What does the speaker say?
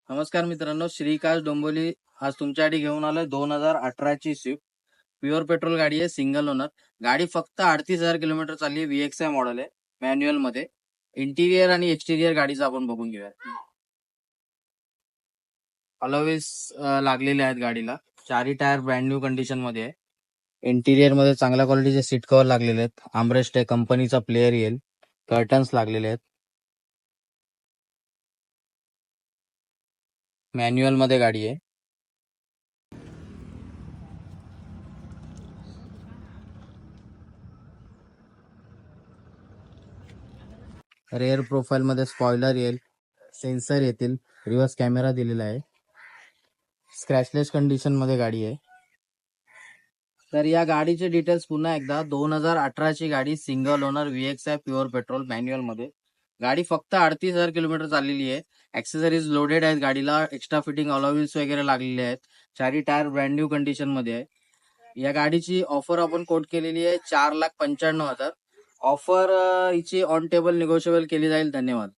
नमस्कार मित्रांनो, श्रीकाश डोंबोली आज तुमच्यासाठी घेऊन आलोय 2018 ची स्विफ्ट. प्युअर पेट्रोल गाडी आहे, सिंगल ओनर. गाडी फक्त 38,000 किलोमीटर चालली आहे. VXI मॉडेल आहे, मॅन्युअल मध्ये. इंटिरियर आणि एक्सटिरियर गाडीचं आपण बघून घेऊया. अलोवेस लागलेले आहेत गाडीला. चारही टायर ब्रँड न्यू कंडिशन मध्ये आहे. इंटिरियर मध्ये चांगल्या क्वालिटीचे सीट कव्हर लागलेले आहेत. आर्मरेस्ट आहे, कंपनीचा प्लेअर येईल. कर्टन्स लागलेले आहेत. मॅन्युअल मध्ये गाडी आहे. रेअर प्रोफाईल मध्ये स्पॉइलर येईल, सेन्सर येतील, रिव्हर्स कॅमेरा दिलेला आहे. स्क्रॅचलेस कंडिशन मध्ये गाडी आहे. तर या गाडीचे डिटेल्स पुन्हा एकदा. 2018 ची गाडी, single owner, VXI pure petrol, manual मध्ये. गाडी फक्त 38,000 किलोमीटर चाललेली आहे. ऍक्सेसरीज लोडेड आहेत गाडीला. एक्स्ट्रा फिटिंग अलाउन्स वगैरे लागलेले आहेत. चारही टायर ब्रँड न्यू कंडिशन मध्ये आहे. या गाडीची ऑफर आपण कोट केलेली आहे 4,95,000. ऑफर हिची ऑन टेबल निगोशिएबल केली जाईल. धन्यवाद.